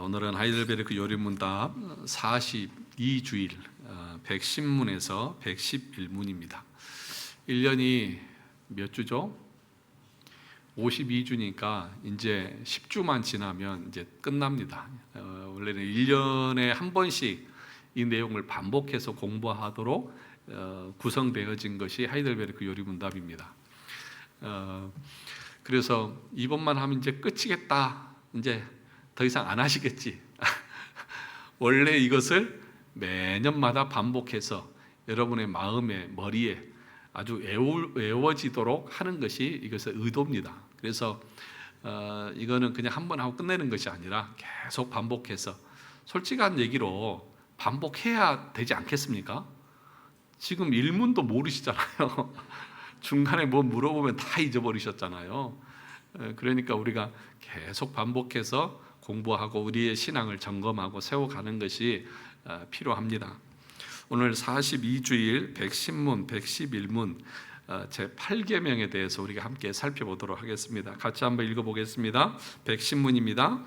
오늘은 하이델베르크 요리문답 42주일 110문에서 111문입니다. 1년이 몇 주죠? 52주니까 이제 10주만 지나면 이제 끝납니다. 원래는 1년에 한 번씩 이 내용을 반복해서 공부하도록 구성되어진 것이 하이델베르크 요리문답입니다. 그래서 이번만 하면 이제 끝이겠다. 이제 더 이상 안 하시겠지. 원래 이것을 매년마다 반복해서 여러분의 마음에, 머리에 아주 외워지도록 하는 것이 이것의 의도입니다. 그래서 이거는 그냥 한 번 하고 끝내는 것이 아니라 계속 반복해서, 솔직한 얘기로 반복해야 되지 않겠습니까? 지금 일문도 모르시잖아요. 중간에 뭐 물어보면 다 잊어버리셨잖아요. 그러니까 우리가 계속 반복해서 공부하고 우리의 신앙을 점검하고 세워가는 것이 필요합니다. 오늘 42주일 110문, 111문 제8계명에 대해서 우리가 함께 살펴보도록 하겠습니다. 같이 한번 읽어보겠습니다. 110문입니다.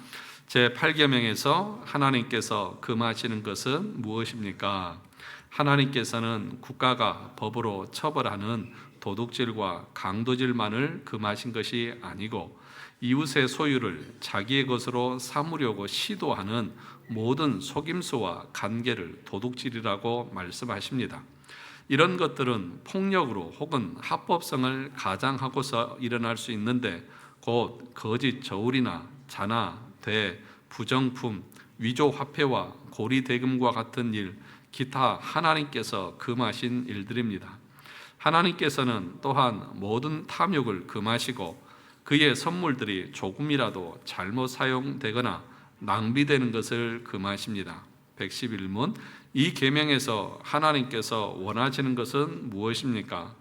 제8계명에서 하나님께서 금하시는 것은 무엇입니까? 하나님께서는 국가가 법으로 처벌하는 도둑질과 강도질만을 금하신 것이 아니고 이웃의 소유를 자기의 것으로 삼으려고 시도하는 모든 속임수와 간계를 도둑질이라고 말씀하십니다. 이런 것들은 폭력으로 혹은 합법성을 가장하고서 일어날 수 있는데 곧 거짓 저울이나 자나, 대, 부정품, 위조 화폐와 고리 대금과 같은 일, 기타 하나님께서 금하신 일들입니다. 하나님께서는 또한 모든 탐욕을 금하시고 그의 선물들이 조금이라도 잘못 사용되거나 낭비되는 것을 금하십니다. 111문, 이 계명에서 하나님께서 원하시는 것은 무엇입니까?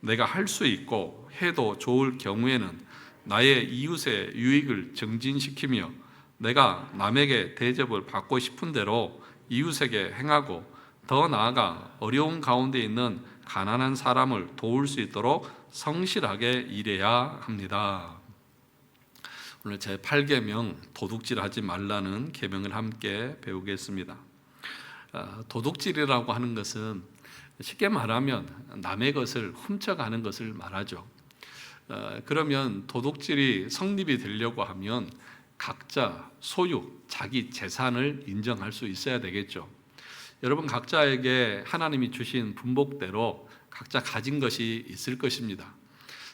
내가 할 수 있고 해도 좋을 경우에는 나의 이웃의 유익을 증진시키며 내가 남에게 대접을 받고 싶은 대로 이웃에게 행하고 더 나아가 어려운 가운데 있는 가난한 사람을 도울 수 있도록 성실하게 일해야 합니다. 오늘 제8계명 도둑질하지 말라는 계명을 함께 배우겠습니다. 도둑질이라고 하는 것은 쉽게 말하면 남의 것을 훔쳐가는 것을 말하죠. 그러면 도둑질이 성립이 되려고 하면 각자 소유, 자기 재산을 인정할 수 있어야 되겠죠. 여러분 각자에게 하나님이 주신 분복대로 각자 가진 것이 있을 것입니다.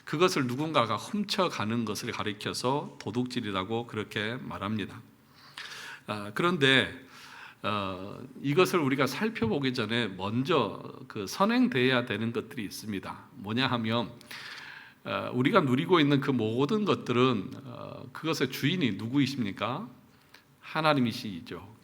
그것을 누군가가 훔쳐가는 것을 가리켜서 도둑질이라고 그렇게 말합니다. 그런데 이것을 우리가 살펴보기 전에 먼저 선행되어야 되는 것들이 있습니다. 뭐냐 하면 우리가 누리고 있는 그 모든 것들은 그것의 주인이 누구이십니까? 하나님이시죠.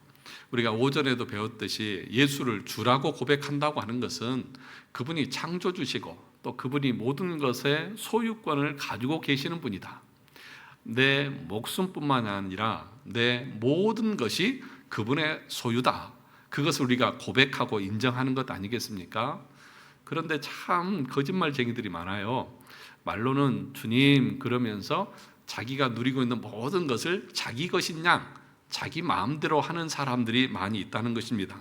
우리가 오전에도 배웠듯이 예수를 주라고 고백한다고 하는 것은 그분이 창조주시고 또 그분이 모든 것의 소유권을 가지고 계시는 분이다. 내 목숨뿐만 아니라 내 모든 것이 그분의 소유다. 그것을 우리가 고백하고 인정하는 것 아니겠습니까? 그런데 참 거짓말쟁이들이 많아요. 말로는 주님 그러면서 자기가 누리고 있는 모든 것을 자기 것인 양 자기 마음대로 하는 사람들이 많이 있다는 것입니다.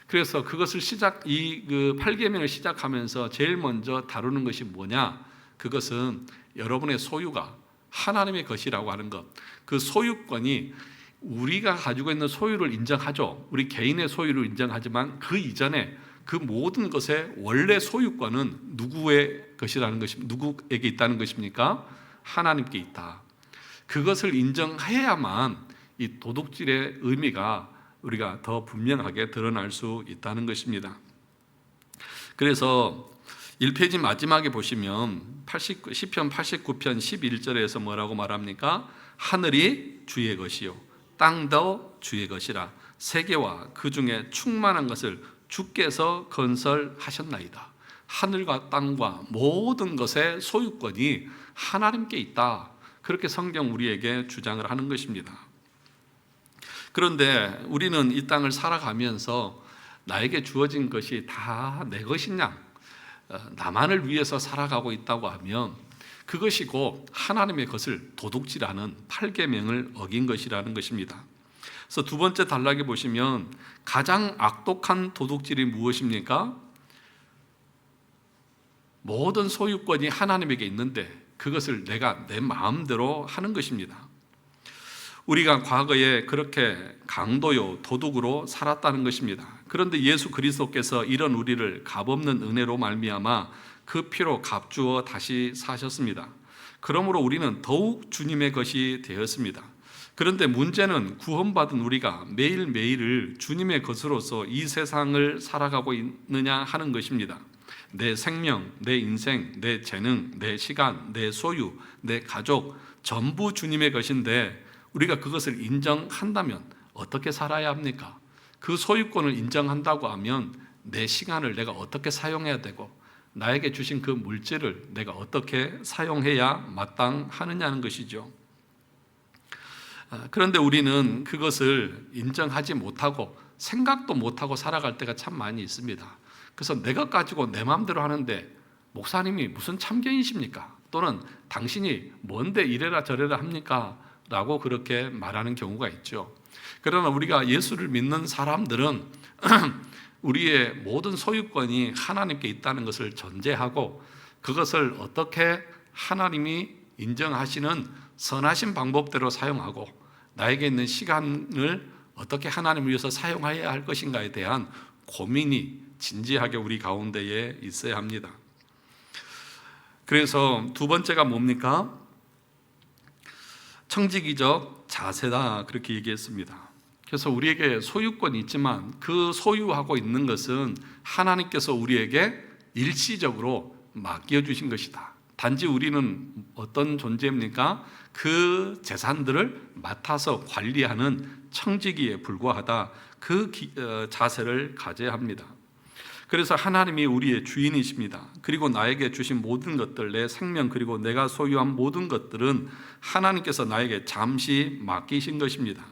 그래서 그것을 이 8계명을 시작하면서 제일 먼저 다루는 것이 뭐냐? 그것은 여러분의 소유가 하나님의 것이라고 하는 것. 그 소유권이 우리가 가지고 있는 소유를 인정하죠. 우리 개인의 소유를 인정하지만 그 이전에 그 모든 것의 원래 소유권은 누구의 것이라는 것입니까? 누구에게 있다는 것입니까? 하나님께 있다. 그것을 인정해야만 이 도둑질의 의미가 우리가 더 분명하게 드러날 수 있다는 것입니다. 그래서 1페이지 마지막에 보시면 시편 89편 11절에서 뭐라고 말합니까? 하늘이 주의 것이요 땅도 주의 것이라 세계와 그 중에 충만한 것을 주께서 건설하셨나이다. 하늘과 땅과 모든 것의 소유권이 하나님께 있다. 그렇게 성경 우리에게 주장을 하는 것입니다. 그런데 우리는 이 땅을 살아가면서 나에게 주어진 것이 다 내 것이냐, 나만을 위해서 살아가고 있다고 하면 그것이 곧 하나님의 것을 도둑질하는 8계명을 어긴 것이라는 것입니다. 그래서 두 번째 단락에 보시면 가장 악독한 도둑질이 무엇입니까? 모든 소유권이 하나님에게 있는데 그것을 내가 내 마음대로 하는 것입니다. 우리가 과거에 그렇게 강도요 도둑으로 살았다는 것입니다. 그런데 예수 그리스도께서 이런 우리를 값없는 은혜로 말미암아 그 피로 값주어 다시 사셨습니다. 그러므로 우리는 더욱 주님의 것이 되었습니다. 그런데 문제는 구원받은 우리가 매일매일을 주님의 것으로서 이 세상을 살아가고 있느냐 하는 것입니다. 내 생명, 내 인생, 내 재능, 내 시간, 내 소유, 내 가족 전부 주님의 것인데 우리가 그것을 인정한다면 어떻게 살아야 합니까? 그 소유권을 인정한다고 하면 내 시간을 내가 어떻게 사용해야 되고 나에게 주신 그 물질을 내가 어떻게 사용해야 마땅하느냐는 것이죠. 그런데 우리는 그것을 인정하지 못하고 생각도 못하고 살아갈 때가 참 많이 있습니다. 그래서 내가 가지고 내 마음대로 하는데 목사님이 무슨 참견이십니까? 또는 당신이 뭔데 이래라 저래라 합니까? 라고 그렇게 말하는 경우가 있죠. 그러나 우리가 예수를 믿는 사람들은 우리의 모든 소유권이 하나님께 있다는 것을 전제하고 그것을 어떻게 하나님이 인정하시는 선하신 방법대로 사용하고 나에게 있는 시간을 어떻게 하나님을 위해서 사용해야 할 것인가에 대한 고민이 진지하게 우리 가운데에 있어야 합니다. 그래서 두 번째가 뭡니까? 청지기적 자세다 그렇게 얘기했습니다. 그래서 우리에게 소유권이 있지만 그 소유하고 있는 것은 하나님께서 우리에게 일시적으로 맡겨주신 것이다. 단지 우리는 어떤 존재입니까? 그 재산들을 맡아서 관리하는 청지기에 불과하다. 그 자세를 가져야 합니다. 그래서 하나님이 우리의 주인이십니다. 그리고 나에게 주신 모든 것들, 내 생명 그리고 내가 소유한 모든 것들은 하나님께서 나에게 잠시 맡기신 것입니다.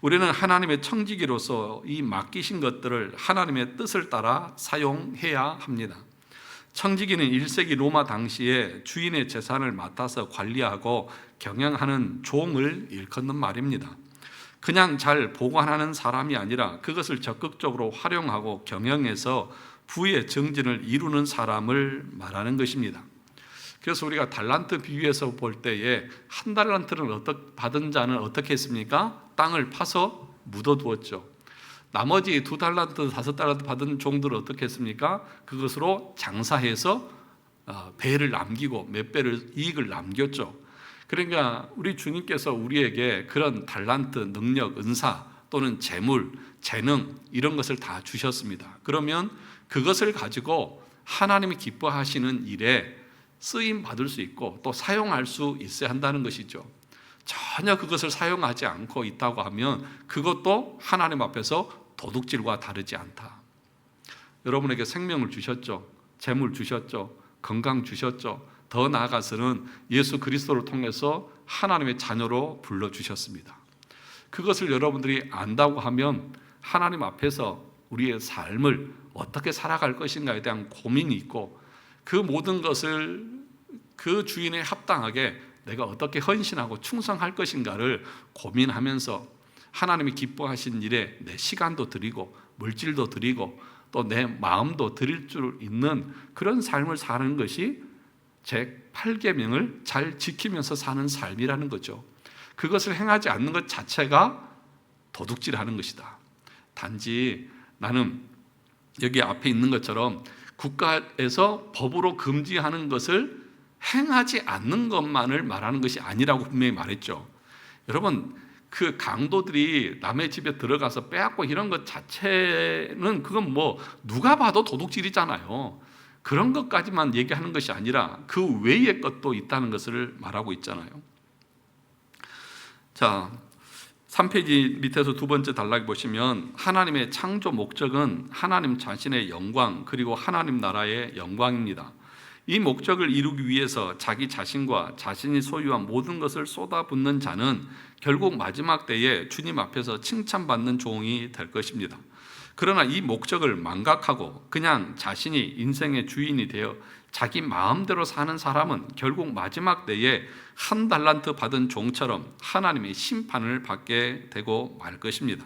우리는 하나님의 청지기로서 이 맡기신 것들을 하나님의 뜻을 따라 사용해야 합니다. 청지기는 1세기 로마 당시에 주인의 재산을 맡아서 관리하고 경영하는 종을 일컫는 말입니다. 그냥 잘 보관하는 사람이 아니라 그것을 적극적으로 활용하고 경영해서 부의 정진을 이루는 사람을 말하는 것입니다. 그래서 우리가 달란트 비유에서 볼 때에 한 달란트를 받은 자는 어떻게 했습니까? 땅을 파서 묻어두었죠. 나머지 2달란트, 5달란트 받은 종들은 어떻게 했습니까? 그것으로 장사해서 배를 남기고 몇 배를 이익을 남겼죠. 그러니까 우리 주님께서 우리에게 그런 달란트, 능력, 은사 또는 재물, 재능 이런 것을 다 주셨습니다. 그러면 그것을 가지고 하나님이 기뻐하시는 일에 쓰임 받을 수 있고 또 사용할 수 있어야 한다는 것이죠. 전혀 그것을 사용하지 않고 있다고 하면 그것도 하나님 앞에서 도둑질과 다르지 않다. 여러분에게 생명을 주셨죠. 재물 주셨죠. 건강 주셨죠. 더 나아가서는 예수 그리스도를 통해서 하나님의 자녀로 불러주셨습니다. 그것을 여러분들이 안다고 하면 하나님 앞에서 우리의 삶을 어떻게 살아갈 것인가에 대한 고민이 있고 그 모든 것을 그 주인에 합당하게 내가 어떻게 헌신하고 충성할 것인가를 고민하면서 하나님이 기뻐하신 일에 내 시간도 드리고 물질도 드리고 또 내 마음도 드릴 줄 있는 그런 삶을 사는 것이 제8계명을 잘 지키면서 사는 삶이라는 거죠. 그것을 행하지 않는 것 자체가 도둑질하는 것이다. 단지 나는 여기 앞에 있는 것처럼 국가에서 법으로 금지하는 것을 행하지 않는 것만을 말하는 것이 아니라고 분명히 말했죠. 여러분 그 강도들이 남의 집에 들어가서 빼앗고 이런 것 자체는 그건 뭐 누가 봐도 도둑질이잖아요. 그런 것까지만 얘기하는 것이 아니라 그 외의 것도 있다는 것을 말하고 있잖아요. 자, 3페이지 밑에서 두 번째 단락에 보시면 하나님의 창조 목적은 하나님 자신의 영광 그리고 하나님 나라의 영광입니다. 이 목적을 이루기 위해서 자기 자신과 자신이 소유한 모든 것을 쏟아붓는 자는 결국 마지막 때에 주님 앞에서 칭찬받는 종이 될 것입니다. 그러나 이 목적을 망각하고 그냥 자신이 인생의 주인이 되어 자기 마음대로 사는 사람은 결국 마지막 때에 한 달란트 받은 종처럼 하나님의 심판을 받게 되고 말 것입니다.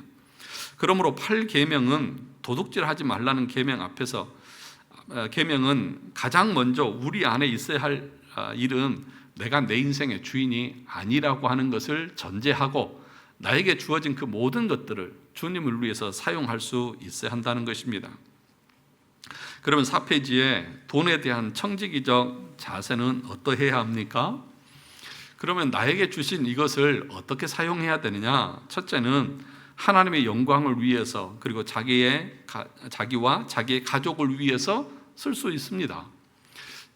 그러므로 8계명은 도둑질하지 말라는 계명 앞에서 계명은 가장 먼저 우리 안에 있어야 할 일은 내가 내 인생의 주인이 아니라고 하는 것을 전제하고 나에게 주어진 그 모든 것들을 주님을 위해서 사용할 수 있어야 한다는 것입니다. 그러면 4페이지에 돈에 대한 청지기적 자세는 어떠해야 합니까? 그러면 나에게 주신 이것을 어떻게 사용해야 되느냐? 첫째는 하나님의 영광을 위해서, 그리고 자기와 자기의 가족을 위해서 쓸 수 있습니다.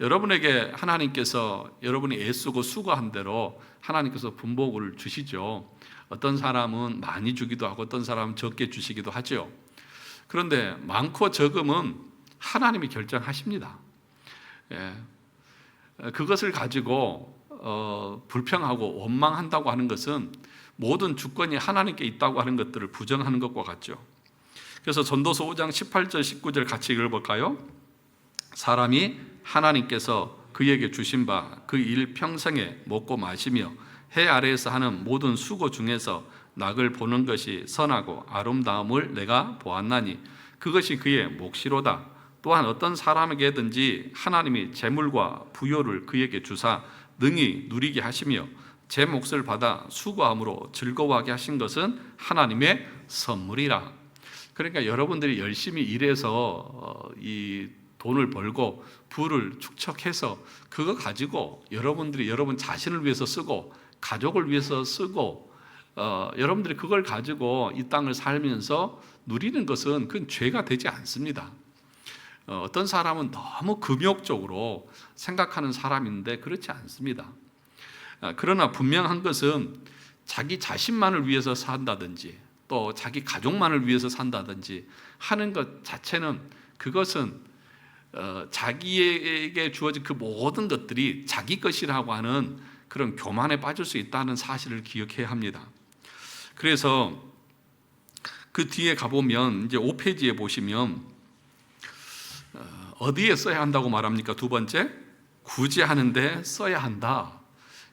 여러분에게 하나님께서 여러분이 애쓰고 수고한 대로 하나님께서 분복을 주시죠. 어떤 사람은 많이 주기도 하고 어떤 사람은 적게 주시기도 하죠. 그런데 많고 적음은 하나님이 결정하십니다. 그것을 가지고 불평하고 원망한다고 하는 것은 모든 주권이 하나님께 있다고 하는 것들을 부정하는 것과 같죠. 그래서 전도서 5장 18절 19절 같이 읽어볼까요? 사람이 하나님께서 그에게 주신 바 그 일 평생에 먹고 마시며 해 아래에서 하는 모든 수고 중에서 낙을 보는 것이 선하고 아름다움을 내가 보았나니 그것이 그의 몫이로다. 또한 어떤 사람에게든지 하나님이 재물과 부요를 그에게 주사 능히 누리게 하시며 제 몫을 받아 수고함으로 즐거워하게 하신 것은 하나님의 선물이라. 그러니까 여러분들이 열심히 일해서 이 돈을 벌고 부를 축적해서 그거 가지고 여러분들이 여러분 자신을 위해서 쓰고 가족을 위해서 쓰고 여러분들이 그걸 가지고 이 땅을 살면서 누리는 것은 그건 죄가 되지 않습니다. 어떤 사람은 너무 금욕적으로 생각하는 사람인데 그렇지 않습니다. 그러나 분명한 것은 자기 자신만을 위해서 산다든지 또 자기 가족만을 위해서 산다든지 하는 것 자체는 그것은 자기에게 주어진 그 모든 것들이 자기 것이라고 하는 그런 교만에 빠질 수 있다는 사실을 기억해야 합니다. 그래서 그 뒤에 가보면 이제 5페이지에 보시면 어디에 써야 한다고 말합니까? 두 번째, 구제하는데 써야 한다.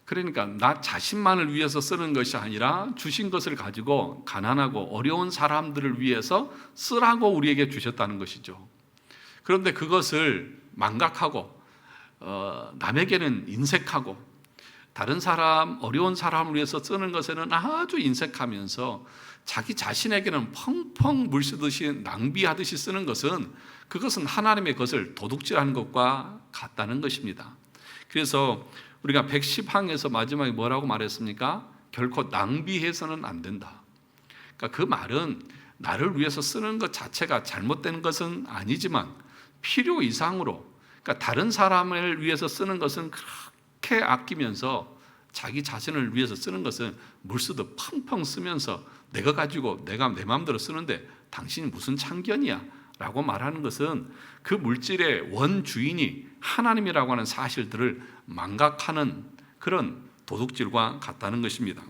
그러니까 나 자신만을 위해서 쓰는 것이 아니라 주신 것을 가지고 가난하고 어려운 사람들을 위해서 쓰라고 우리에게 주셨다는 것이죠. 그런데 그것을 망각하고 남에게는 인색하고 다른 사람, 어려운 사람을 위해서 쓰는 것에는 아주 인색하면서 자기 자신에게는 펑펑 물 쓰듯이 낭비하듯이 쓰는 것은 그것은 하나님의 것을 도둑질하는 것과 같다는 것입니다. 그래서 우리가 110항에서 마지막에 뭐라고 말했습니까? 결코 낭비해서는 안 된다. 그러니까 그 말은 나를 위해서 쓰는 것 자체가 잘못된 것은 아니지만 필요 이상으로, 그러니까 다른 사람을 위해서 쓰는 것은 그렇게 아끼면서 자기 자신을 위해서 쓰는 것은 물쓰듯 펑펑 쓰면서 내가 가지고 내가 내 마음대로 쓰는데 당신이 무슨 참견이야 라고 말하는 것은 그 물질의 원주인이 하나님이라고 하는 사실들을 망각하는 그런 도둑질과 같다는 것입니다.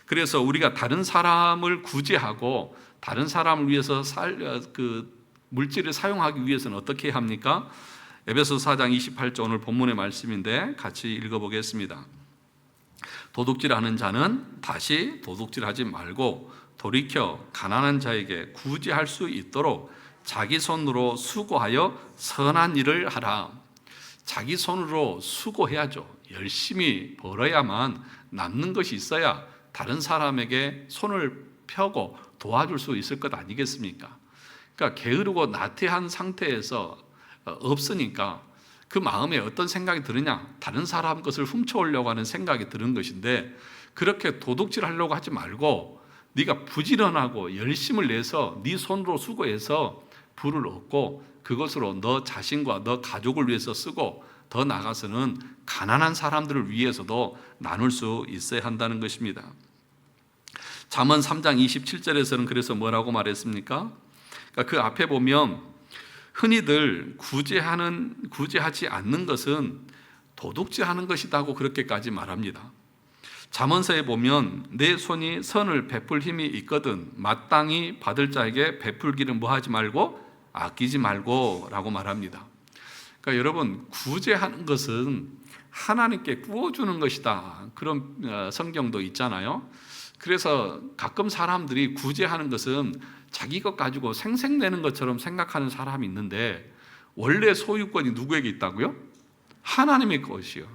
그래서 우리가 다른 사람을 구제하고 다른 사람을 위해서 물질을 사용하기 위해서는 어떻게 해야 합니까? 에베소서 4장 28절 오늘 본문의 말씀인데 같이 읽어보겠습니다. 도둑질하는 자는 다시 도둑질하지 말고 돌이켜 가난한 자에게 구제할 수 있도록 자기 손으로 수고하여 선한 일을 하라. 자기 손으로 수고해야죠. 열심히 벌어야만 남는 것이 있어야 다른 사람에게 손을 펴고 도와줄 수 있을 것 아니겠습니까? 그러니까 게으르고 나태한 상태에서 없으니까 그 마음에 어떤 생각이 드느냐? 다른 사람 것을 훔쳐오려고 하는 생각이 드는 것인데 그렇게 도둑질하려고 하지 말고 네가 부지런하고 열심을 내서 네 손으로 수고해서 부를 얻고 그것으로 너 자신과 너 가족을 위해서 쓰고 더 나아가서는 가난한 사람들을 위해서도 나눌 수 있어야 한다는 것입니다. 잠언 3장 27절에서는 그래서 뭐라고 말했습니까? 그러니까 그 앞에 보면 흔히들 구제하지 않는 것은 도둑질하는 것이라고 그렇게까지 말합니다. 잠언서에 보면 내 손이 선을 베풀 힘이 있거든 마땅히 받을 자에게 베풀기는 뭐 하지 말고 아끼지 말고 라고 말합니다. 그러니까 여러분, 구제하는 것은 하나님께 구워주는 것이다, 그런 성경도 있잖아요. 그래서 가끔 사람들이 구제하는 것은 자기 것 가지고 생색내는 것처럼 생각하는 사람이 있는데, 원래 소유권이 누구에게 있다고요? 하나님의 것이요.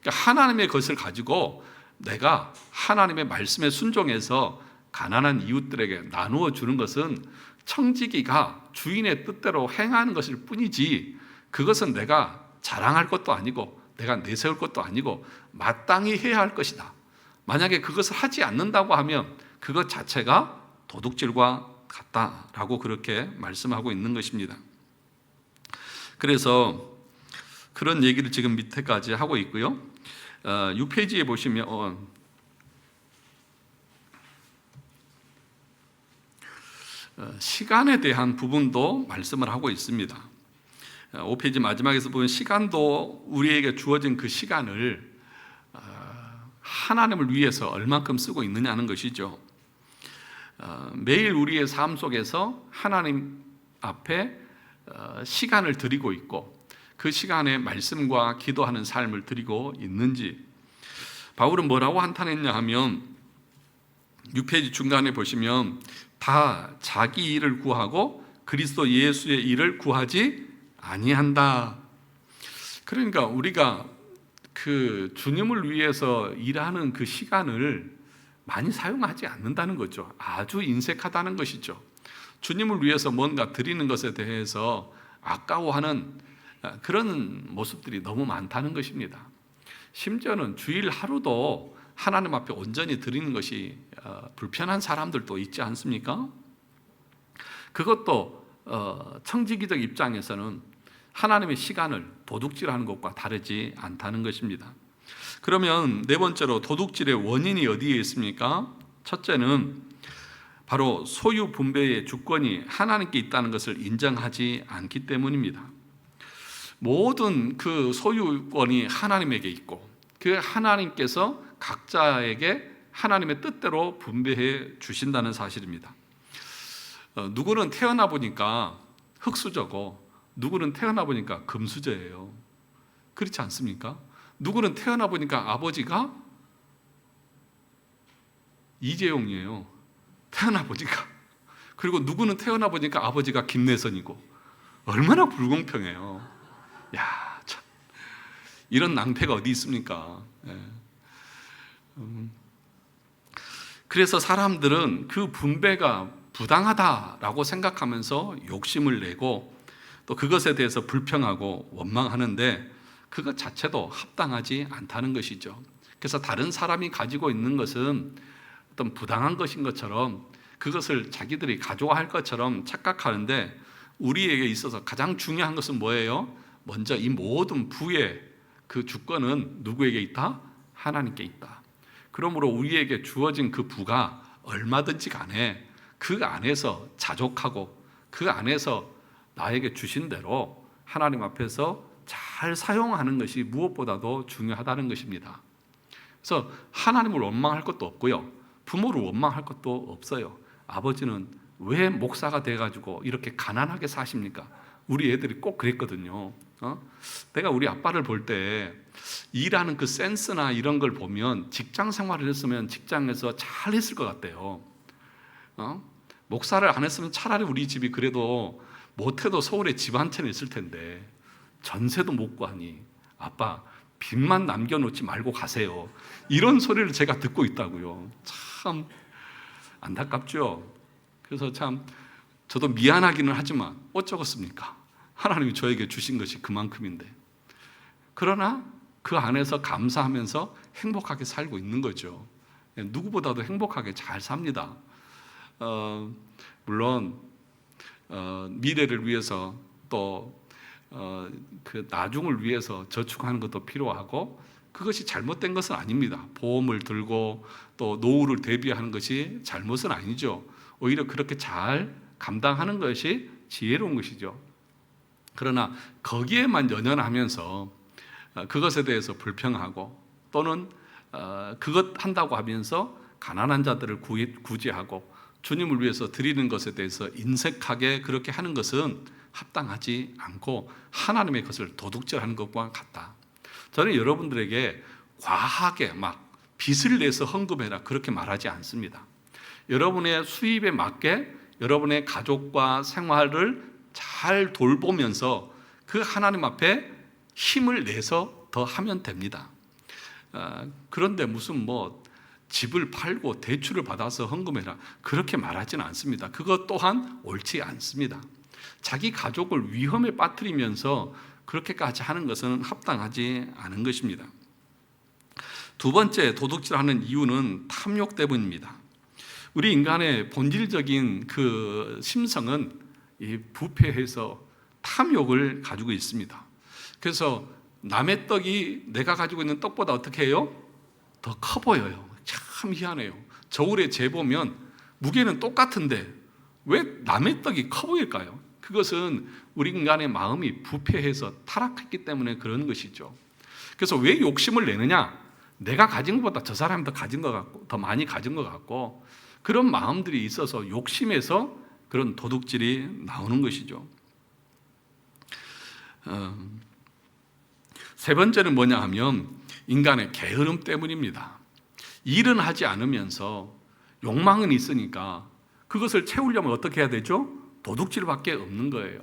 그러니까 하나님의 것을 가지고 내가 하나님의 말씀에 순종해서 가난한 이웃들에게 나누어 주는 것은 청지기가 주인의 뜻대로 행하는 것일 뿐이지, 그것은 내가 자랑할 것도 아니고 내가 내세울 것도 아니고 마땅히 해야 할 것이다. 만약에 그것을 하지 않는다고 하면 그것 자체가 도둑질과 같다라고 그렇게 말씀하고 있는 것입니다. 그래서 그런 얘기를 지금 밑에까지 하고 있고요. 6페이지에 보시면 시간에 대한 부분도 말씀을 하고 있습니다. 5페이지 마지막에서 보면 시간도 우리에게 주어진 그 시간을 하나님을 위해서 얼만큼 쓰고 있느냐는 것이죠. 매일 우리의 삶 속에서 하나님 앞에 시간을 드리고 있고 그 시간에 말씀과 기도하는 삶을 드리고 있는지. 바울은 뭐라고 한탄했냐 하면 6페이지 중간에 보시면 다 자기 일을 구하고 그리스도 예수의 일을 구하지 아니한다. 그러니까 우리가 그 주님을 위해서 일하는 그 시간을 많이 사용하지 않는다는 거죠. 아주 인색하다는 것이죠. 주님을 위해서 뭔가 드리는 것에 대해서 아까워하는 그런 모습들이 너무 많다는 것입니다. 심지어는 주일 하루도 하나님 앞에 온전히 드리는 것이 불편한 사람들도 있지 않습니까? 그것도 청지기적 입장에서는 하나님의 시간을 도둑질하는 것과 다르지 않다는 것입니다. 그러면 네 번째로 도둑질의 원인이 어디에 있습니까? 첫째는 바로 소유 분배의 주권이 하나님께 있다는 것을 인정하지 않기 때문입니다. 모든 그 소유권이 하나님에게 있고 그 하나님께서 각자에게 하나님의 뜻대로 분배해 주신다는 사실입니다. 누구는 태어나 보니까 흙수저고 누구는 태어나 보니까 금수저예요. 그렇지 않습니까? 누구는 태어나 보니까 아버지가 이재용이에요. 태어나 보니까. 그리고 누구는 태어나 보니까 아버지가 김내선이고. 얼마나 불공평해요. 야, 참. 이런 낭패가 어디 있습니까? 그래서 사람들은 그 분배가 부당하다라고 생각하면서 욕심을 내고 또 그것에 대해서 불평하고 원망하는데 그것 자체도 합당하지 않다는 것이죠. 그래서 다른 사람이 가지고 있는 것은 어떤 부당한 것인 것처럼 그것을 자기들이 가져야 할 것처럼 착각하는데, 우리에게 있어서 가장 중요한 것은 뭐예요? 먼저 이 모든 부의 그 주권은 누구에게 있다? 하나님께 있다. 그러므로 우리에게 주어진 그 부가 얼마든지 간에 그 안에서 자족하고 그 안에서 나에게 주신 대로 하나님 앞에서 잘 사용하는 것이 무엇보다도 중요하다는 것입니다. 그래서 하나님을 원망할 것도 없고요, 부모를 원망할 것도 없어요. 아버지는 왜 목사가 돼가지고 이렇게 가난하게 사십니까? 우리 애들이 꼭 그랬거든요. 내가 우리 아빠를 볼 때 일하는 그 센스나 이런 걸 보면 직장 생활을 했으면 직장에서 잘 했을 것 같아요. 목사를 안 했으면 차라리 우리 집이 그래도 못해도 서울에 집 한 채는 있을 텐데 전세도 못 구하니 아빠 빚만 남겨놓지 말고 가세요. 이런 소리를 제가 듣고 있다고요. 참 안타깝죠. 그래서 참 저도 미안하기는 하지만 어쩌겠습니까? 하나님이 저에게 주신 것이 그만큼인데. 그러나 그 안에서 감사하면서 행복하게 살고 있는 거죠. 누구보다도 행복하게 잘 삽니다. 물론 미래를 위해서 또 그 나중을 위해서 저축하는 것도 필요하고 그것이 잘못된 것은 아닙니다. 보험을 들고 또 노후를 대비하는 것이 잘못은 아니죠. 오히려 그렇게 잘 감당하는 것이 지혜로운 것이죠. 그러나 거기에만 연연하면서 그것에 대해서 불평하고 또는 그것 한다고 하면서 가난한 자들을 구제하고 주님을 위해서 드리는 것에 대해서 인색하게 그렇게 하는 것은 합당하지 않고 하나님의 것을 도둑질하는 것과 같다. 저는 여러분들에게 과하게 막 빚을 내서 헌금해라 그렇게 말하지 않습니다. 여러분의 수입에 맞게 여러분의 가족과 생활을 잘 돌보면서 그 하나님 앞에 힘을 내서 더 하면 됩니다. 그런데 무슨 집을 팔고 대출을 받아서 헌금해라 그렇게 말하지는 않습니다. 그것 또한 옳지 않습니다. 자기 가족을 위험에 빠뜨리면서 그렇게까지 하는 것은 합당하지 않은 것입니다. 두 번째 도둑질하는 이유는 탐욕 때문입니다. 우리 인간의 본질적인 그 심성은 이 부패해서 탐욕을 가지고 있습니다. 그래서 남의 떡이 내가 가지고 있는 떡보다 어떻게 해요? 더 커 보여요. 참 희한해요. 저울에 재보면 무게는 똑같은데 왜 남의 떡이 커 보일까요? 그것은 우리 인간의 마음이 부패해서 타락했기 때문에 그런 것이죠. 그래서 왜 욕심을 내느냐? 내가 가진 것보다 저 사람이 더 가진 것 같고 더 많이 가진 것 같고 그런 마음들이 있어서 욕심에서 그런 도둑질이 나오는 것이죠. 세 번째는 뭐냐 하면 인간의 게으름 때문입니다. 일은 하지 않으면서 욕망은 있으니까 그것을 채우려면 어떻게 해야 되죠? 도둑질밖에 없는 거예요.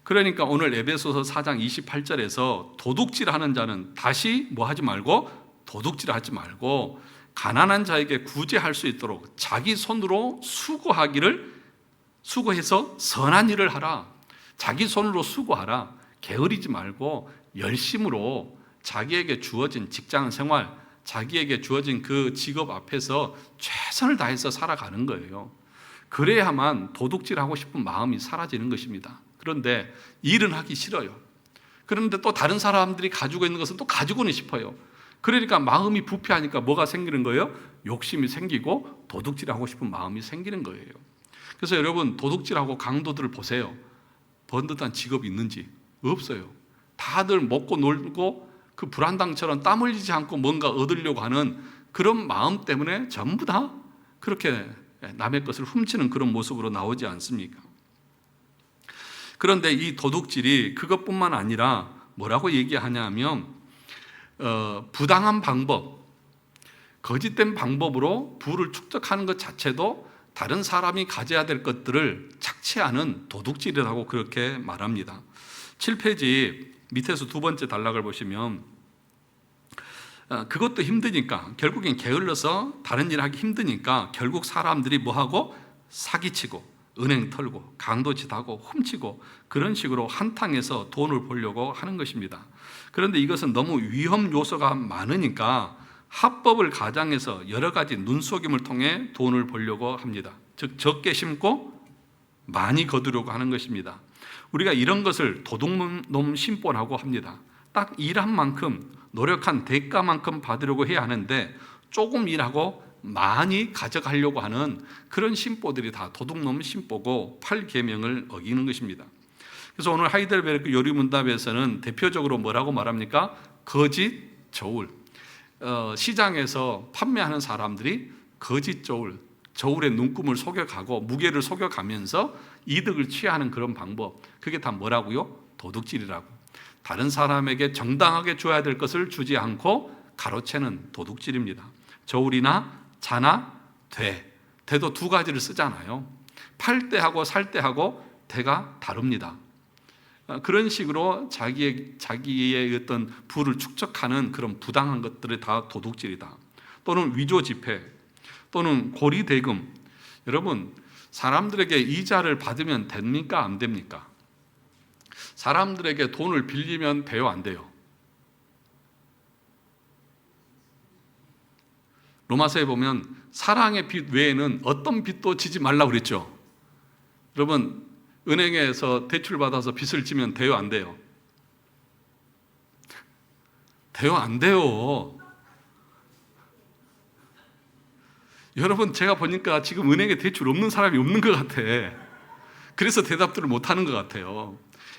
그러니까 오늘 에베소서 4장 28절에서 도둑질하는 자는 다시 뭐 하지 말고 도둑질하지 말고 가난한 자에게 구제할 수 있도록 자기 손으로 수고해서 선한 일을 하라. 자기 손으로 수고하라. 게으르지 말고 열심으로 자기에게 주어진 직장 생활, 자기에게 주어진 그 직업 앞에서 최선을 다해서 살아가는 거예요. 그래야만 도둑질하고 싶은 마음이 사라지는 것입니다. 그런데 일은 하기 싫어요. 그런데 또 다른 사람들이 가지고 있는 것은 또 가지고는 싶어요. 그러니까 마음이 부패하니까 뭐가 생기는 거예요? 욕심이 생기고 도둑질하고 싶은 마음이 생기는 거예요. 그래서 여러분 도둑질하고 강도들을 보세요. 번듯한 직업이 있는지 없어요. 다들 먹고 놀고 그 불안당처럼 땀 흘리지 않고 뭔가 얻으려고 하는 그런 마음 때문에 전부 다 그렇게 남의 것을 훔치는 그런 모습으로 나오지 않습니까? 그런데 이 도둑질이 그것뿐만 아니라 뭐라고 얘기하냐면 부당한 방법, 거짓된 방법으로 부를 축적하는 것 자체도 다른 사람이 가져야 될 것들을 착취하는 도둑질이라고 그렇게 말합니다. 7페이지 밑에서 두 번째 단락을 보시면 그것도 힘드니까 결국엔 게을러서 다른 일 하기 힘드니까 결국 사람들이 뭐하고 사기치고 은행 털고 강도짓하고 훔치고 그런 식으로 한탕해서 돈을 벌려고 하는 것입니다. 그런데 이것은 너무 위험 요소가 많으니까 합법을 가장해서 여러 가지 눈속임을 통해 돈을 벌려고 합니다. 즉 적게 심고 많이 거두려고 하는 것입니다. 우리가 이런 것을 도둑놈 심보라고 합니다. 딱 일한 만큼 노력한 대가만큼 받으려고 해야 하는데 조금 일하고 많이 가져가려고 하는 그런 심보들이 다 도둑놈 심보고 8계명을 어기는 것입니다. 그래서 오늘 하이델베르크 요리문답에서는 대표적으로 뭐라고 말합니까? 거짓 저울. 시장에서 판매하는 사람들이 거짓 저울의 눈금을 속여가고 무게를 속여가면서 이득을 취하는 그런 방법, 그게 다 뭐라고요? 도둑질이라고. 다른 사람에게 정당하게 줘야 될 것을 주지 않고 가로채는 도둑질입니다. 저울이나 자나 대도 두 가지를 쓰잖아요. 팔 때하고 살 때하고 대가 다릅니다. 그런 식으로 자기의 어떤 부를 축적하는 그런 부당한 것들이 다 도둑질이다. 또는 위조 지폐, 또는 고리 대금. 여러분, 사람들에게 이자를 받으면 됩니까? 안 됩니까? 사람들에게 돈을 빌리면 돼요? 안 돼요? 로마서에 보면 사랑의 빚 외에는 어떤 빚도 지지 말라고 그랬죠. 여러분, 은행에서 대출 받아서 빚을 지면 돼요? 안 돼요? 돼요? 안 돼요? 여러분, 제가 보니까 지금 은행에 대출 없는 사람이 없는 것 같아. 그래서 대답들을 못하는 것 같아요.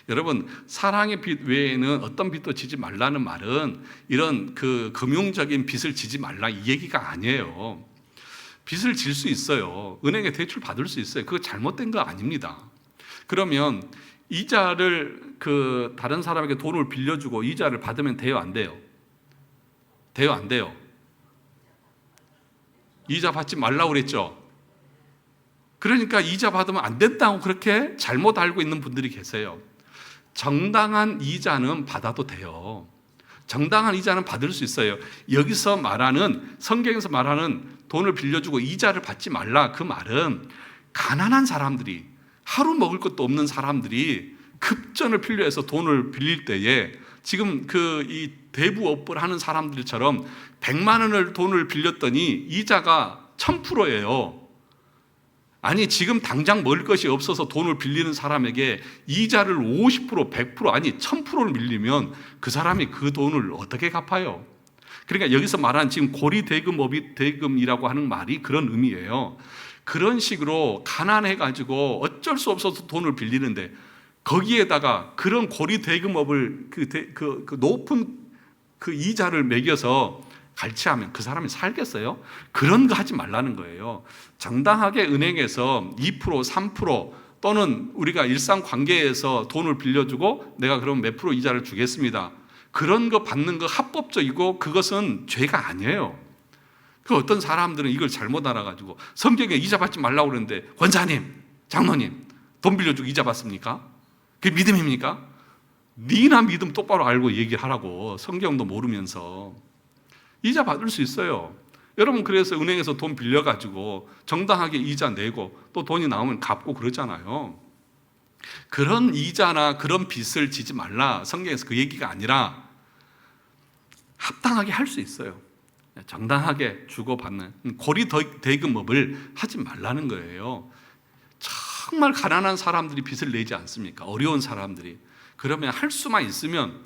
여러분, 사랑의 빚 외에는 어떤 빚도 지지 말라는 말은 이런 그 금융적인 빚을 지지 말라 이 얘기가 아니에요. 빚을 질 수 있어요. 은행에 대출 받을 수 있어요. 그거 잘못된 거 아닙니다. 그러면 이자를 그 다른 사람에게 돈을 빌려주고 이자를 받으면 돼요, 안 돼요? 돼요, 안 돼요? 이자 받지 말라고 그랬죠? 그러니까 이자 받으면 안 된다고 그렇게 잘못 알고 있는 분들이 계세요. 정당한 이자는 받아도 돼요. 정당한 이자는 받을 수 있어요. 여기서 말하는, 성경에서 말하는 돈을 빌려주고 이자를 받지 말라, 그 말은 가난한 사람들이, 하루 먹을 것도 없는 사람들이 급전을 필요해서 돈을 빌릴 때에 지금 이 대부업을 하는 사람들처럼 100만 원을 돈을 빌렸더니 이자가 1000%예요. 아니, 지금 당장 먹을 것이 없어서 돈을 빌리는 사람에게 이자를 50%, 100%, 아니 1000%를 밀리면 그 사람이 그 돈을 어떻게 갚아요? 그러니까 여기서 말하는 지금 고리대금이라고 하는 말이 그런 의미예요. 그런 식으로 가난해가지고 어쩔 수 없어서 돈을 빌리는데 거기에다가 그런 고리대금업을 그 높은 그 이자를 매겨서 갈취하면 그 사람이 살겠어요? 그런 거 하지 말라는 거예요. 정당하게 은행에서 2%, 3% 또는 우리가 일상 관계에서 돈을 빌려주고 내가 그럼 몇 프로 이자를 주겠습니다. 그런 거 받는 거 합법적이고 그것은 죄가 아니에요. 그 어떤 사람들은 이걸 잘못 알아가지고 성경에 이자 받지 말라고 그러는데 권사님, 장로님 돈 빌려주고 이자 받습니까? 그게 믿음입니까? 니나 믿음 똑바로 알고 얘기하라고. 성경도 모르면서. 이자 받을 수 있어요. 여러분, 그래서 은행에서 돈 빌려가지고 정당하게 이자 내고 또 돈이 나오면 갚고 그러잖아요. 그런 이자나 그런 빚을 지지 말라, 성경에서 그 얘기가 아니라 합당하게 할 수 있어요. 정당하게 주고받는 고리대금업을 하지 말라는 거예요. 정말 가난한 사람들이 빚을 내지 않습니까? 어려운 사람들이. 그러면 할 수만 있으면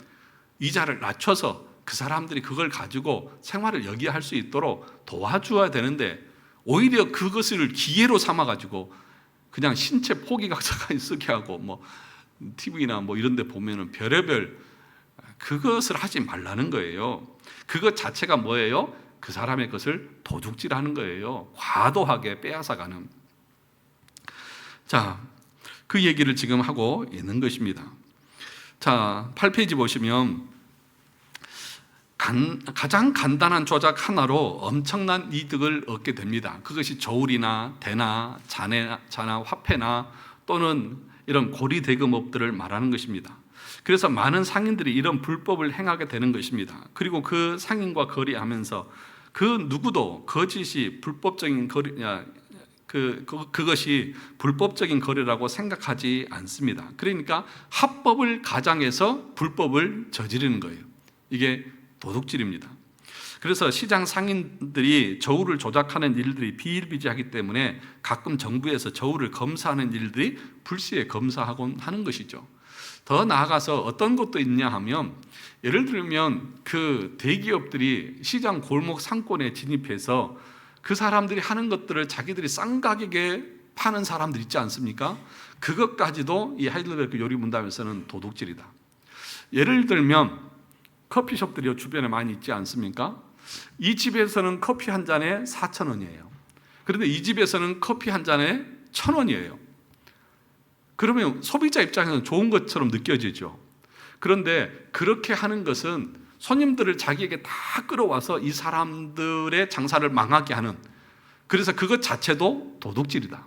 이자를 낮춰서 그 사람들이 그걸 가지고 생활을 여기할 수 있도록 도와줘야 되는데 오히려 그것을 기회로 삼아가지고 그냥 신체 포기각서까지 쓰게 하고 뭐 TV나 뭐 이런 데 보면은 별의별 그것을 하지 말라는 거예요. 그것 자체가 뭐예요? 그 사람의 것을 도둑질하는 거예요. 과도하게 빼앗아가는. 자, 그 얘기를 지금 하고 있는 것입니다. 자, 8페이지 보시면 가장 간단한 조작 하나로 엄청난 이득을 얻게 됩니다. 그것이 저울이나 대나 자나 화폐나 또는 이런 고리대금업들을 말하는 것입니다. 그래서 많은 상인들이 이런 불법을 행하게 되는 것입니다. 그리고 그 상인과 거래하면서 그 누구도 거짓이 불법적인 그것이 불법적인 거래라고 생각하지 않습니다. 그러니까 합법을 가장해서 불법을 저지르는 거예요. 이게 도둑질입니다. 그래서 시장 상인들이 저울을 조작하는 일들이 비일비재하기 때문에 가끔 정부에서 저울을 검사하는 일들이 불시에 검사하곤 하는 것이죠. 더 나아가서 어떤 것도 있냐 하면 예를 들면 그 대기업들이 시장 골목 상권에 진입해서 그 사람들이 하는 것들을 자기들이 싼 가격에 파는 사람들 있지 않습니까? 그것까지도 이 하이델베르크 요리문답에서는 도둑질이다. 예를 들면 커피숍들이 주변에 많이 있지 않습니까? 이 집에서는 커피 한 잔에 4,000원이에요. 그런데 이 집에서는 커피 한 잔에 1,000원이에요. 그러면 소비자 입장에서는 좋은 것처럼 느껴지죠. 그런데 그렇게 하는 것은 손님들을 자기에게 다 끌어와서 이 사람들의 장사를 망하게 하는, 그래서 그것 자체도 도둑질이다.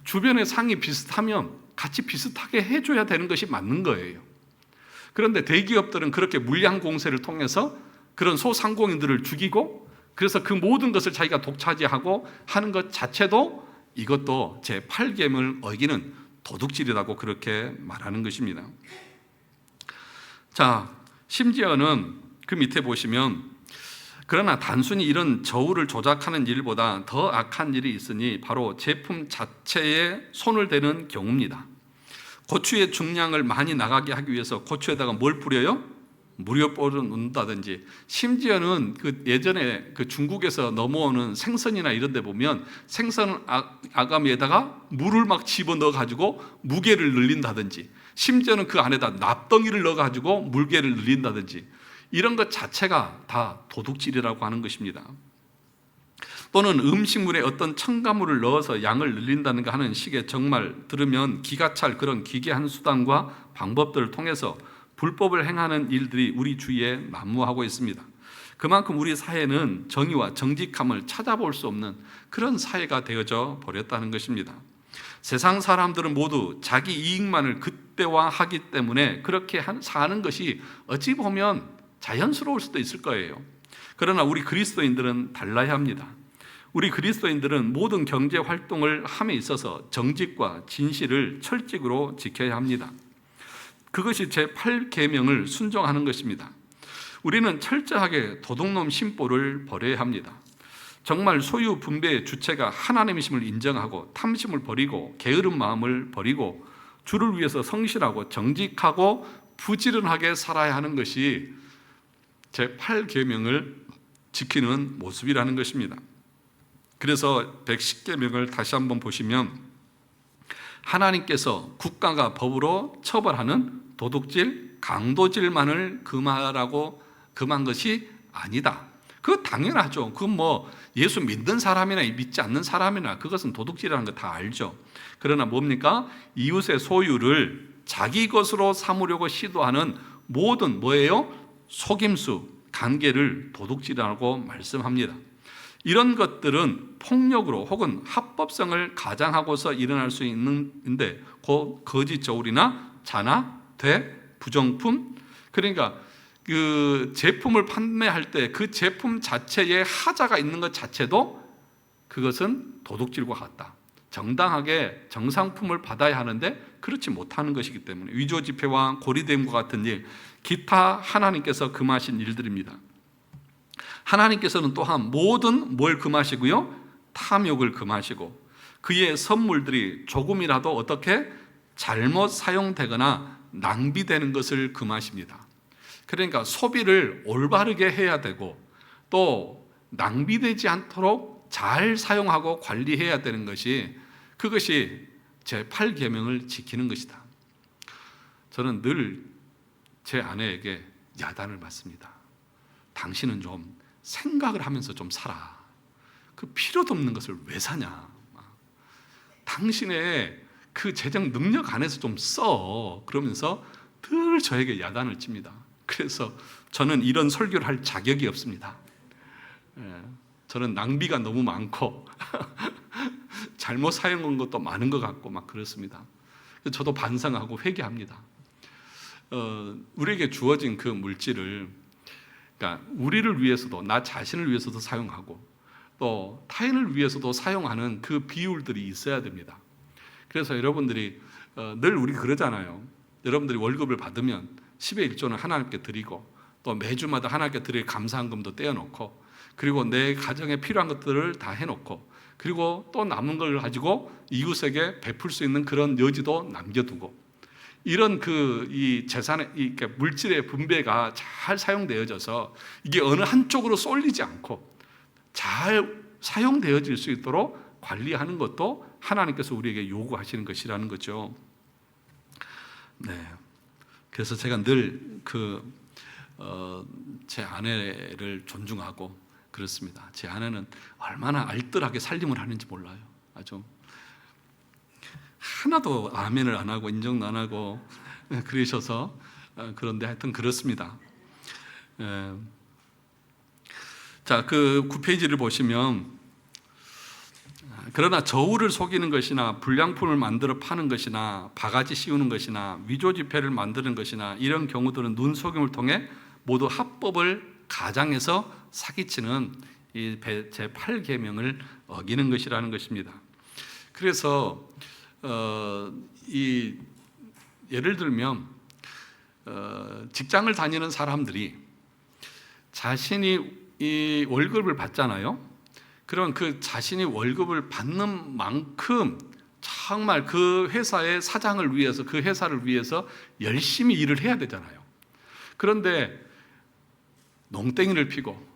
주변의 상이 비슷하면 같이 비슷하게 해줘야 되는 것이 맞는 거예요. 그런데 대기업들은 그렇게 물량 공세를 통해서 그런 소상공인들을 죽이고 그래서 그 모든 것을 자기가 독차지하고 하는 것 자체도 이것도 제8계명을 어기는 도둑질이라고 그렇게 말하는 것입니다. 자, 심지어는 그 밑에 보시면 그러나 단순히 이런 저울을 조작하는 일보다 더 악한 일이 있으니 바로 제품 자체에 손을 대는 경우입니다. 고추의 중량을 많이 나가게 하기 위해서 고추에다가 뭘 뿌려요? 무료뽀를 넣는다든지, 심지어는 그 예전에 그 중국에서 넘어오는 생선이나 이런 데 보면 생선 아가미에다가 물을 막 집어넣어 가지고 무게를 늘린다든지, 심지어는 그 안에다 납덩이를 넣어가지고 물개를 늘린다든지 이런 것 자체가 다 도둑질이라고 하는 것입니다. 또는 음식물에 어떤 첨가물을 넣어서 양을 늘린다는가 하는 식의 정말 들으면 기가 찰 그런 기괴한 수단과 방법들을 통해서 불법을 행하는 일들이 우리 주위에 난무하고 있습니다. 그만큼 우리 사회는 정의와 정직함을 찾아볼 수 없는 그런 사회가 되어져 버렸다는 것입니다. 세상 사람들은 모두 자기 이익만을 극대화하기 때문에 그렇게 사는 것이 어찌 보면 자연스러울 수도 있을 거예요. 그러나 우리 그리스도인들은 달라야 합니다. 우리 그리스도인들은 모든 경제 활동을 함에 있어서 정직과 진실을 철칙으로 지켜야 합니다. 그것이 제8계명을 순종하는 것입니다. 우리는 철저하게 도둑놈 심보를 버려야 합니다. 정말 소유 분배의 주체가 하나님이심을 인정하고 탐심을 버리고 게으른 마음을 버리고 주를 위해서 성실하고 정직하고 부지런하게 살아야 하는 것이 제8계명을 지키는 모습이라는 것입니다. 그래서 110계명을 다시 한번 보시면 하나님께서 국가가 법으로 처벌하는 도둑질, 강도질만을 금한 것이 아니다. 그거 당연하죠. 그건 뭐 예수 믿는 사람이나 믿지 않는 사람이나 그것은 도둑질이라는 거 다 알죠. 그러나 뭡니까? 이웃의 소유를 자기 것으로 삼으려고 시도하는 모든 뭐예요? 속임수, 관계를 도둑질이라고 말씀합니다. 이런 것들은 폭력으로 혹은 합법성을 가장하고서 일어날 수 있는데 곧 거짓 저울이나 자나, 돼, 부정품, 그러니까 그 제품을 판매할 때 그 제품 자체에 하자가 있는 것 자체도 그것은 도둑질과 같다. 정당하게 정상품을 받아야 하는데 그렇지 못하는 것이기 때문에 위조 지폐와 고리됨과 같은 일, 기타 하나님께서 금하신 일들입니다. 하나님께서는 또한 모든 뭘 금하시고요? 탐욕을 금하시고 그의 선물들이 조금이라도 어떻게 잘못 사용되거나 낭비되는 것을 금하십니다. 그러니까 소비를 올바르게 해야 되고 또 낭비되지 않도록 잘 사용하고 관리해야 되는 것이 그것이 제8계명을 지키는 것이다. 저는 늘 제 아내에게 야단을 맞습니다. 당신은 좀 생각을 하면서 좀 살아. 그 필요도 없는 것을 왜 사냐. 당신의 그 재정 능력 안에서 좀 써. 그러면서 늘 저에게 야단을 칩니다. 그래서 저는 이런 설교를 할 자격이 없습니다. 저는 낭비가 너무 많고 잘못 사용한 것도 많은 것 같고 막 그렇습니다. 저도 반성하고 회개합니다. 우리에게 주어진 그 물질을 그러니까 우리를 위해서도 나 자신을 위해서도 사용하고 또 타인을 위해서도 사용하는 그 비율들이 있어야 됩니다. 그래서 여러분들이 늘 우리 그러잖아요. 여러분들이 월급을 받으면 10의 1조는 하나님께 드리고 또 매주마다 하나님께 드릴 감사한금도 떼어놓고 그리고 내 가정에 필요한 것들을 다 해놓고 그리고 또 남은 걸 가지고 이웃에게 베풀 수 있는 그런 여지도 남겨두고 이런 이 재산의 이 물질의 분배가 잘 사용되어져서 이게 어느 한쪽으로 쏠리지 않고 잘 사용되어질 수 있도록 관리하는 것도 하나님께서 우리에게 요구하시는 것이라는 거죠. 네. 그래서 제가 늘 제 아내를 존중하고 그렇습니다. 제 아내는 얼마나 알뜰하게 살림을 하는지 몰라요. 아주 하나도 아멘을 안 하고 인정도 안 하고 그러셔서 그런데 하여튼 그렇습니다. 자, 그 9페이지를 보시면 그러나 저울을 속이는 것이나 불량품을 만들어 파는 것이나 바가지 씌우는 것이나 위조 지폐를 만드는 것이나 이런 경우들은 눈속임을 통해 모두 합법을 가장해서 사기치는 이 제8계명을 어기는 것이라는 것입니다. 그래서 예를 들면 직장을 다니는 사람들이 자신이 이 월급을 받잖아요. 그럼 그 자신이 월급을 받는 만큼 정말 그 회사의 사장을 위해서 그 회사를 위해서 열심히 일을 해야 되잖아요. 그런데 농땡이를 피고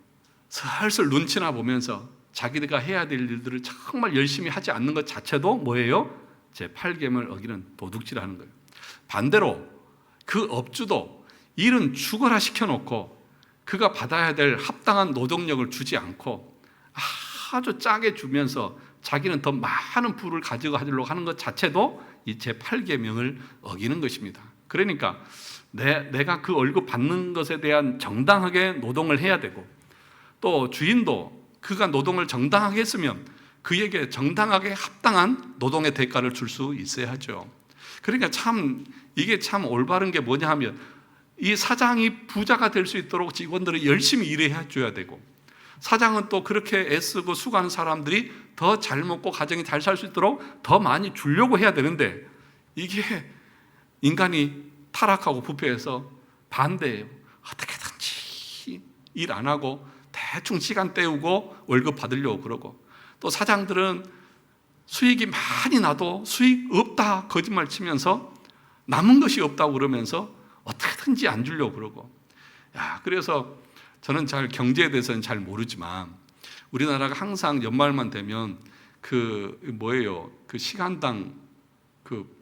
슬슬 눈치나 보면서 자기가 해야 될 일들을 정말 열심히 하지 않는 것 자체도 뭐예요? 제8계명을 어기는 도둑질하는 거예요. 반대로 그 업주도 일은 죽어라 시켜놓고 그가 받아야 될 합당한 노동력을 주지 않고 아주 짜게 주면서 자기는 더 많은 부를 가지고 하는 것 자체도 이 제8계명을 어기는 것입니다. 그러니까 내가 그 월급 받는 것에 대한 정당하게 노동을 해야 되고, 또 주인도 그가 노동을 정당하게 했으면 그에게 정당하게 합당한 노동의 대가를 줄 수 있어야 하죠. 그러니까 이게 참 올바른 게 뭐냐 하면, 이 사장이 부자가 될 수 있도록 직원들이 열심히 일해 줘야 되고, 사장은 또 그렇게 애쓰고 수고하는 사람들이 더 잘 먹고 가정이 잘 살 수 있도록 더 많이 주려고 해야 되는데, 이게 인간이 타락하고 부패해서 반대예요. 어떻게든지 일 안 하고 대충 시간 때우고 월급 받으려고 그러고, 또 사장들은 수익이 많이 나도 수익 없다 거짓말 치면서 남은 것이 없다고 그러면서 어떻게든지 안 주려고 그러고. 그래서 저는 잘 경제에 대해서는 잘 모르지만 우리나라가 항상 연말만 되면 그 시간당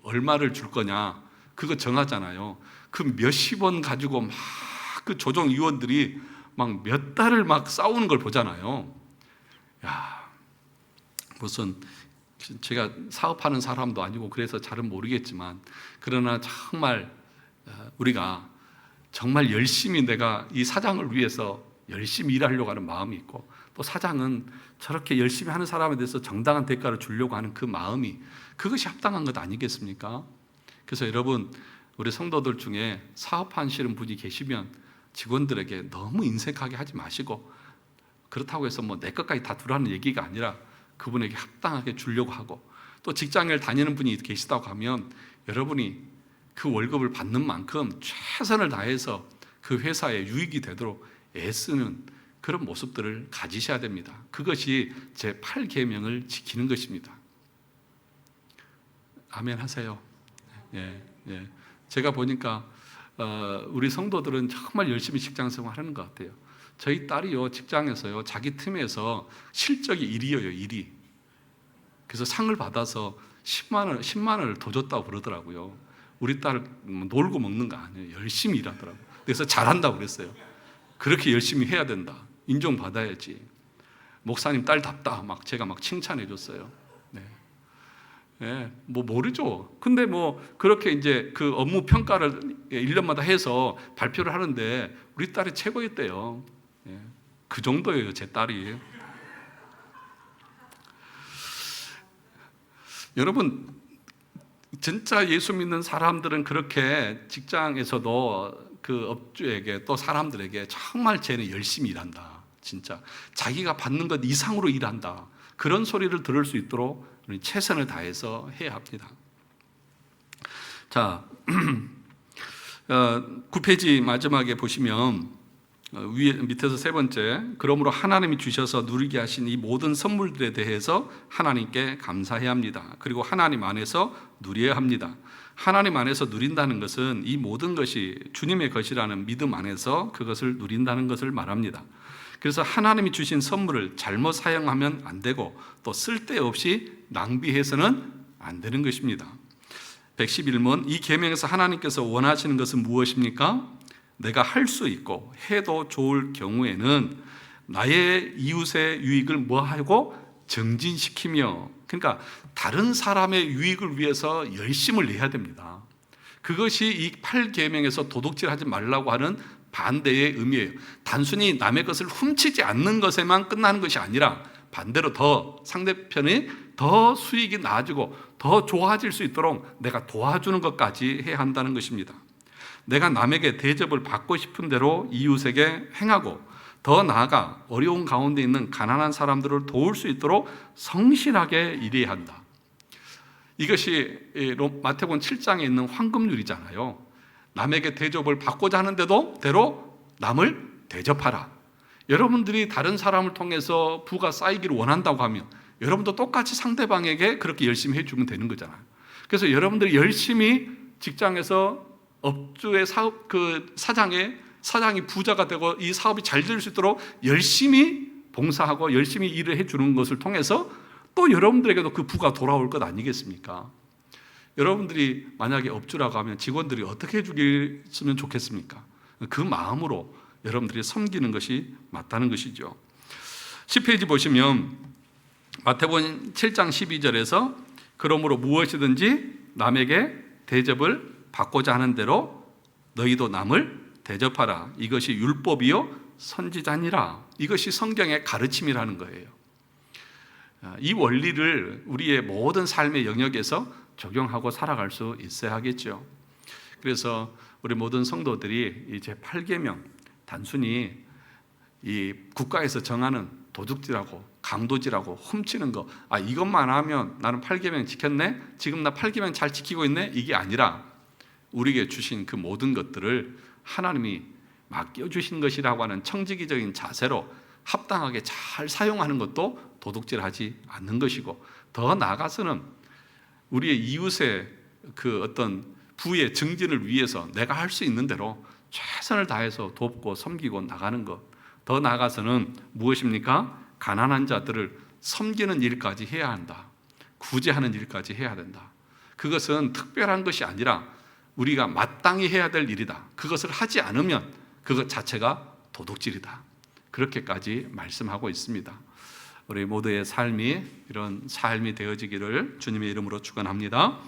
얼마를 줄 거냐 그거 정하잖아요. 그 몇십 원 가지고 막 그 조정위원들이 막 몇 달을 막 싸우는 걸 보잖아요. 무슨 제가 사업하는 사람도 아니고 그래서 잘은 모르겠지만, 그러나 정말 우리가 정말 열심히 내가 이 사장을 위해서 열심히 일하려고 하는 마음이 있고, 또 사장은 저렇게 열심히 하는 사람에 대해서 정당한 대가를 주려고 하는 그 마음이, 그것이 합당한 것 아니겠습니까? 그래서 여러분, 우리 성도들 중에 사업하시는 분이 계시면 직원들에게 너무 인색하게 하지 마시고, 그렇다고 해서 내 것까지 다 두라는 얘기가 아니라 그분에게 합당하게 주려고 하고, 또 직장을 다니는 분이 계시다고 하면 여러분이 그 월급을 받는 만큼 최선을 다해서 그 회사에 유익이 되도록 애쓰는 그런 모습들을 가지셔야 됩니다. 그것이 제8계명을 지키는 것입니다. 아멘 하세요. 예. 제가 보니까 우리 성도들은 정말 열심히 직장 생활하는 것 같아요. 저희 딸이요, 직장에서요, 자기 팀에서 실적이 1위예요, 1위. 그래서 상을 받아서 10만 원을 더 줬다고 그러더라고요. 우리 딸 놀고 먹는 거 아니에요. 열심히 일하더라고요. 그래서 잘한다고 그랬어요. 그렇게 열심히 해야 된다. 인정받아야지. 목사님 딸답다. 제가 칭찬해 줬어요. 모르죠. 근데 그렇게 이제 그 업무 평가를 1년마다 해서 발표를 하는데 우리 딸이 최고였대요. 그 정도예요, 제 딸이. 여러분, 진짜 예수 믿는 사람들은 그렇게 직장에서도 그 업주에게 또 사람들에게 정말 쟤는 열심히 일한다. 진짜 자기가 받는 것 이상으로 일한다. 그런 소리를 들을 수 있도록 우리 최선을 다해서 해야 합니다. 자, 9페이지 마지막에 보시면 밑에서 세 번째, 그러므로 하나님이 주셔서 누리게 하신 이 모든 선물들에 대해서 하나님께 감사해야 합니다. 그리고 하나님 안에서 누려야 합니다. 하나님 안에서 누린다는 것은 이 모든 것이 주님의 것이라는 믿음 안에서 그것을 누린다는 것을 말합니다. 그래서 하나님이 주신 선물을 잘못 사용하면 안 되고, 또 쓸데없이 낭비해서는 안 되는 것입니다. 111문, 이 계명에서 하나님께서 원하시는 것은 무엇입니까? 내가 할 수 있고 해도 좋을 경우에는 나의 이웃의 유익을 뭐하고 정진시키며, 그러니까 다른 사람의 유익을 위해서 열심을 내야 됩니다. 그것이 이 8계명에서 도둑질하지 말라고 하는 반대의 의미예요. 단순히 남의 것을 훔치지 않는 것에만 끝나는 것이 아니라 반대로 더 상대편이 더 수익이 나아지고 더 좋아질 수 있도록 내가 도와주는 것까지 해야 한다는 것입니다. 내가 남에게 대접을 받고 싶은 대로 이웃에게 행하고, 더 나아가 어려운 가운데 있는 가난한 사람들을 도울 수 있도록 성실하게 일해야 한다. 이것이 마태복음 7장에 있는 황금률이잖아요. 남에게 대접을 받고자 하는데도 대로 남을 대접하라. 여러분들이 다른 사람을 통해서 부가 쌓이기를 원한다고 하면 여러분도 똑같이 상대방에게 그렇게 열심히 해주면 되는 거잖아요. 그래서 여러분들이 열심히 직장에서 업주의 사업, 사장이 부자가 되고 이 사업이 잘 될 수 있도록 열심히 봉사하고 열심히 일을 해주는 것을 통해서 또 여러분들에게도 그 부가 돌아올 것 아니겠습니까? 여러분들이 만약에 업주라고 하면 직원들이 어떻게 해주겠으면 좋겠습니까? 그 마음으로 여러분들이 섬기는 것이 맞다는 것이죠. 10페이지 보시면 마태복음 7장 12절에서 그러므로 무엇이든지 남에게 대접을 받고자 하는 대로 너희도 남을 대접하라. 이것이 율법이요 선지자니라. 이것이 성경의 가르침이라는 거예요. 이 원리를 우리의 모든 삶의 영역에서 적용하고 살아갈 수 있어야 하겠죠. 그래서 우리 모든 성도들이 이제 8계명 단순히 이 국가에서 정하는 도둑질하고 강도질하고 훔치는 거, 이것만 하면 나는 8계명 지켰네? 지금 나 8계명 잘 지키고 있네? 이게 아니라 우리에게 주신 그 모든 것들을 하나님이 맡겨주신 것이라고 하는 청지기적인 자세로 합당하게 잘 사용하는 것도 도둑질하지 않는 것이고, 더 나아가서는 우리의 이웃의 그 어떤 부의 증진을 위해서 내가 할 수 있는 대로 최선을 다해서 돕고 섬기고 나가는 것, 더 나아가서는 무엇입니까? 가난한 자들을 섬기는 일까지 해야 한다. 구제하는 일까지 해야 된다. 그것은 특별한 것이 아니라 우리가 마땅히 해야 될 일이다. 그것을 하지 않으면 그것 자체가 도둑질이다. 그렇게까지 말씀하고 있습니다. 우리 모두의 삶이 이런 삶이 되어지기를 주님의 이름으로 축원합니다.